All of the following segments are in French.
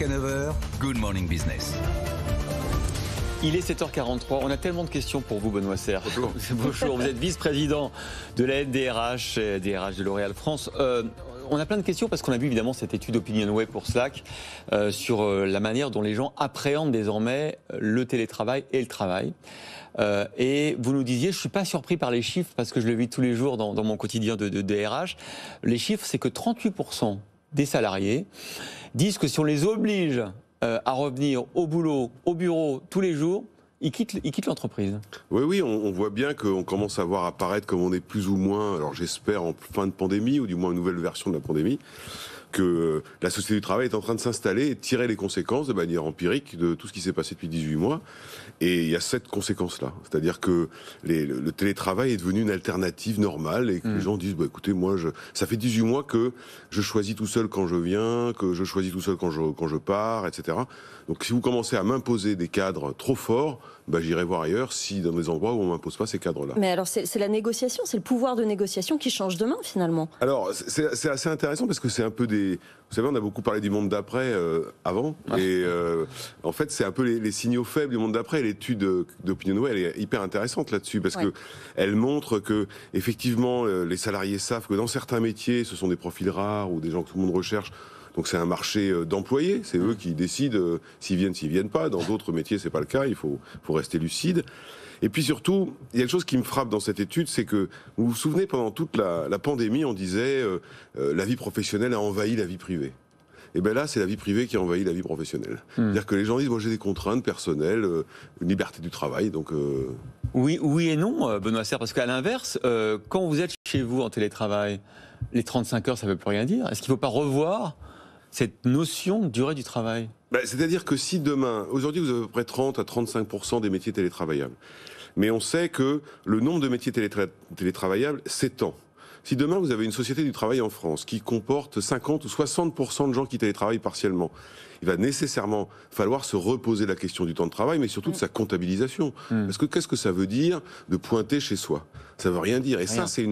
Jusqu'à 9h, Good Morning Business. Il est 7h43, on a tellement de questions pour vous Benoît Serre. Bonjour, vous êtes vice-président de la DRH de L'Oréal France. On a plein de questions parce qu'on a vu évidemment cette étude OpinionWay pour Slack sur la manière dont les gens appréhendent désormais le télétravail et le travail. Et vous nous disiez, je ne suis pas surpris par les chiffres parce que je le vis tous les jours dans mon quotidien de DRH. Les chiffres, c'est que 38% des salariés disent que si on les oblige à revenir au boulot, au bureau, tous les jours, ils quittent l'entreprise. Oui, on voit bien qu'on commence à voir apparaître, comme on est plus ou moins, alors j'espère en fin de pandémie, ou du moins une nouvelle version de la pandémie, que la société du travail est en train de s'installer et de tirer les conséquences de manière empirique de tout ce qui s'est passé depuis 18 mois. Et il y a cette conséquence-là. C'est-à-dire que le télétravail est devenu une alternative normale et que les gens disent, écoutez, moi, ça fait 18 mois que je choisis tout seul quand je viens, que je choisis tout seul quand je pars, etc. Donc si vous commencez à m'imposer des cadres trop forts, j'irai voir ailleurs si dans des endroits où on ne m'impose pas ces cadres-là. Mais alors c'est la négociation, c'est le pouvoir de négociation qui change de main finalement. Alors c'est assez intéressant parce que c'est un peu des... Vous savez, on a beaucoup parlé du monde d'après avant, et en fait c'est un peu les signaux faibles du monde d'après. L'étude d'OpinionWay, elle est hyper intéressante là-dessus parce que elle montre que effectivement les salariés savent que dans certains métiers, ce sont des profils rares ou des gens que tout le monde recherche. Donc c'est un marché d'employés, c'est eux qui décident s'ils viennent pas. Dans d'autres métiers, c'est pas le cas, il faut rester lucide. Et puis surtout, il y a une chose qui me frappe dans cette étude, c'est que, vous vous souvenez, pendant toute la pandémie, on disait la vie professionnelle a envahi la vie privée. Et bien là, c'est la vie privée qui a envahi la vie professionnelle. C'est-à-dire que les gens disent, moi j'ai des contraintes personnelles, une liberté du travail, donc... Oui et non, Benoît Serre, parce qu'à l'inverse, quand vous êtes chez vous en télétravail, les 35 heures, ça ne veut plus rien dire. Est-ce qu'il ne faut pas revoir cette notion de durée du travail? C'est-à-dire que si demain, aujourd'hui vous avez à peu près 30 à 35% des métiers télétravaillables, mais on sait que le nombre de métiers télétravaillables s'étend. Si demain vous avez une société du travail en France qui comporte 50 ou 60% de gens qui télétravaillent partiellement, il va nécessairement falloir se reposer la question du temps de travail, mais surtout de sa comptabilisation. Parce que qu'est-ce que ça veut dire de pointer chez soi? Ça veut rien dire. Et ça, c'est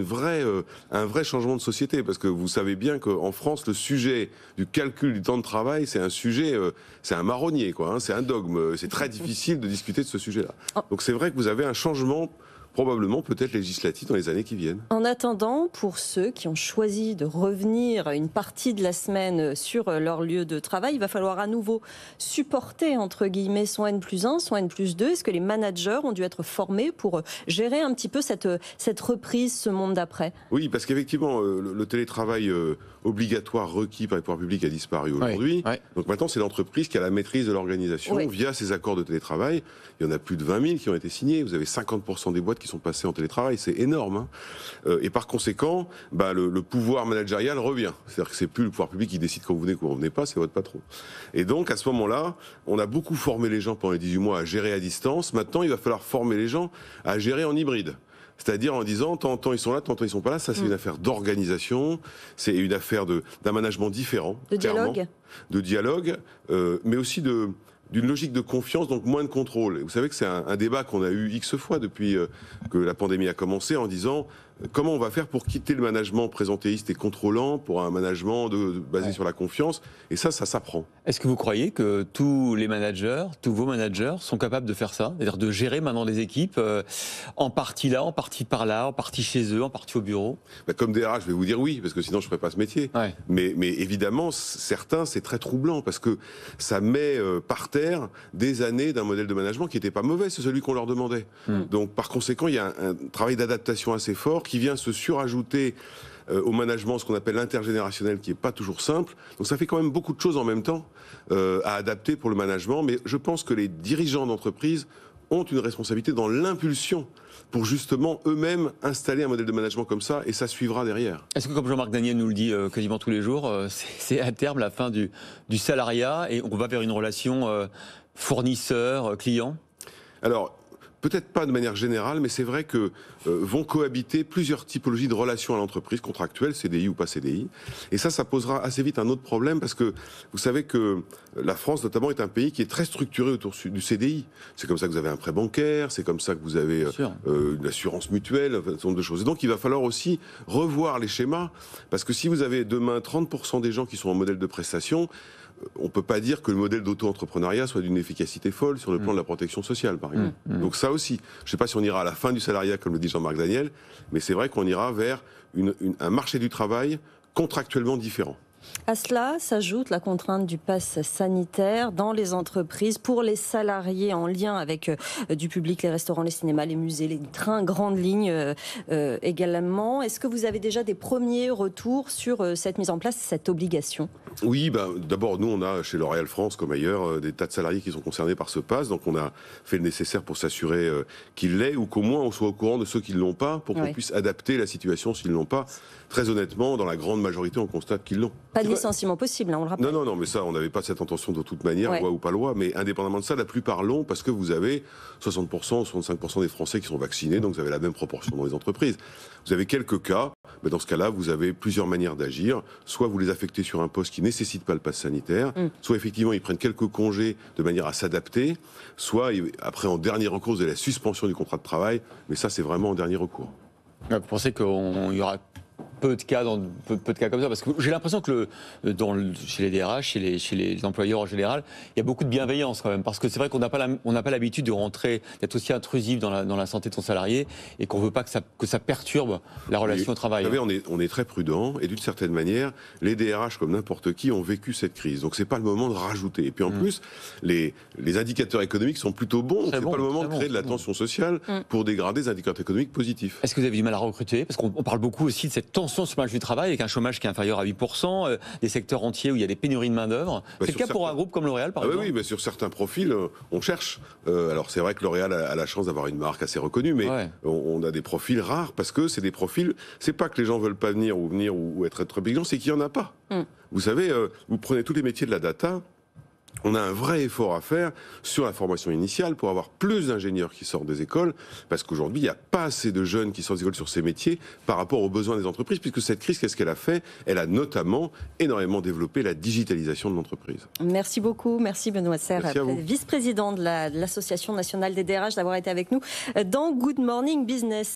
un vrai changement de société. Parce que vous savez bien qu'en France, le sujet du calcul du temps de travail, c'est un sujet, c'est un marronnier, quoi. C'est un dogme. C'est très difficile de discuter de ce sujet-là. Donc c'est vrai que vous avez un changement probablement peut-être législatif dans les années qui viennent. En attendant, pour ceux qui ont choisi de revenir une partie de la semaine sur leur lieu de travail, il va falloir à nouveau supporter, entre guillemets, son N+1, son N+2. Est-ce que les managers ont dû être formés pour gérer un petit peu cette reprise, ce monde d'après? Oui, parce qu'effectivement, le télétravail obligatoire requis par les pouvoirs publics a disparu aujourd'hui. Donc maintenant, c'est l'entreprise qui a la maîtrise de l'organisation via ses accords de télétravail. Il y en a plus de 20 000 qui ont été signés. Vous avez 50% des boîtes qui sont passées en télétravail. C'est énorme. Et par conséquent, le pouvoir managérial revient. C'est-à-dire que c'est plus le pouvoir public qui décide quand vous venez, quand vous ne venez pas, c'est votre patron. Et donc, à ce moment-là, on a beaucoup formé les gens pendant les 18 mois à gérer à distance. Maintenant, il va falloir former les gens à gérer en hybride. C'est-à-dire en disant, tant ils sont là, tant ils sont pas là. Ça, c'est une affaire d'organisation, c'est une affaire d'un management différent. De dialogue. De dialogue, mais aussi d'une logique de confiance, donc moins de contrôle. Et vous savez que c'est un débat qu'on a eu X fois depuis que la pandémie a commencé, en disant comment on va faire pour quitter le management présentéiste et contrôlant pour un management basé sur la confiance. Et ça s'apprend. Est-ce que vous croyez que tous les managers, tous vos managers sont capables de faire ça? C'est-à-dire de gérer maintenant des équipes en partie là, en partie par là, en partie chez eux, en partie au bureau? Comme DRH, je vais vous dire oui, parce que sinon je ne ferais pas ce métier. Mais évidemment, certains, c'est très troublant, parce que ça met par terre des années d'un modèle de management qui n'était pas mauvais, c'est celui qu'on leur demandait. Donc par conséquent, il y a un travail d'adaptation assez fort qui vient se surajouter au management, ce qu'on appelle l'intergénérationnel, qui n'est pas toujours simple. Donc ça fait quand même beaucoup de choses en même temps à adapter pour le management, mais je pense que les dirigeants d'entreprise ont une responsabilité dans l'impulsion pour justement eux-mêmes installer un modèle de management comme ça, et ça suivra derrière. Est-ce que, comme Jean-Marc Daniel nous le dit quasiment tous les jours, c'est à terme la fin du salariat et on va vers une relation fournisseur-client? Alors, peut-être pas de manière générale, mais c'est vrai que vont cohabiter plusieurs typologies de relations à l'entreprise, contractuelles, CDI ou pas CDI. Et ça posera assez vite un autre problème, parce que vous savez que la France, notamment, est un pays qui est très structuré autour du CDI. C'est comme ça que vous avez un prêt bancaire, c'est comme ça que vous avez une assurance mutuelle, un certain nombre de choses. Et donc, il va falloir aussi revoir les schémas, parce que si vous avez demain 30% des gens qui sont en modèle de prestation, on ne peut pas dire que le modèle d'auto-entrepreneuriat soit d'une efficacité folle sur le plan de la protection sociale, par exemple. Donc ça aussi, je ne sais pas si on ira à la fin du salariat, comme le dit Jean-Marc Daniel, mais c'est vrai qu'on ira vers un marché du travail contractuellement différent. À cela s'ajoute la contrainte du pass sanitaire dans les entreprises pour les salariés en lien avec du public, les restaurants, les cinémas, les musées, les trains, grandes lignes également. Est-ce que vous avez déjà des premiers retours sur cette mise en place, cette obligation ? Oui, d'abord, nous, on a chez L'Oréal France, comme ailleurs, des tas de salariés qui sont concernés par ce pass. Donc, on a fait le nécessaire pour s'assurer qu'il l'est, ou qu'au moins on soit au courant de ceux qui ne l'ont pas, pour qu'on puisse adapter la situation s'ils ne l'ont pas. Très honnêtement, dans la grande majorité, on constate qu'ils l'ont. Pas de licenciement possible, hein, on le rappelle. Non, mais ça, on n'avait pas cette intention de toute manière, loi ou pas loi. Mais indépendamment de ça, la plupart l'ont parce que vous avez 60%, 65% des Français qui sont vaccinés, donc vous avez la même proportion dans les entreprises. Vous avez quelques cas, mais dans ce cas-là, vous avez plusieurs manières d'agir. Soit vous les affectez sur un poste qui ne nécessite pas le pass sanitaire, soit effectivement ils prennent quelques congés de manière à s'adapter, soit après en dernier recours, vous avez la suspension du contrat de travail, mais ça c'est vraiment en dernier recours. Vous pensez qu'il y aura peu de cas comme ça, parce que j'ai l'impression que chez les DRH, chez les employeurs en général, il y a beaucoup de bienveillance quand même, parce que c'est vrai qu'on n'a pas l'habitude de rentrer, d'être aussi intrusif dans la santé de son salarié, et qu'on ne veut pas que ça perturbe la relation au travail. Vous savez, on est très prudent, et d'une certaine manière, les DRH, comme n'importe qui, ont vécu cette crise. Donc c'est pas le moment de rajouter. Et puis en plus, les indicateurs économiques sont plutôt bons. C'est pas le moment de créer de la tension sociale pour dégrader des indicateurs économiques positifs. Est-ce que vous avez du mal à recruter ? Parce qu'on parle beaucoup aussi de cette tension sur le marché du travail, avec un chômage qui est inférieur à 8%, des secteurs entiers où il y a des pénuries de main-d'œuvre. C'est le cas pour un groupe comme L'Oréal, par exemple ? Oui, mais sur certains profils, on cherche. Alors c'est vrai que L'Oréal a la chance d'avoir une marque assez reconnue, mais on a des profils rares parce que c'est des profils. C'est pas que les gens veulent pas venir ou être très exigeants, c'est qu'il y en a pas. Vous savez, vous prenez tous les métiers de la data. On a un vrai effort à faire sur la formation initiale pour avoir plus d'ingénieurs qui sortent des écoles, parce qu'aujourd'hui, il n'y a pas assez de jeunes qui sortent des écoles sur ces métiers par rapport aux besoins des entreprises, puisque cette crise, qu'est-ce qu'elle a fait ? Elle a notamment énormément développé la digitalisation de l'entreprise. Merci beaucoup, merci Benoît Serre, vice-président de l'Association nationale des DRH, d'avoir été avec nous dans Good Morning Business.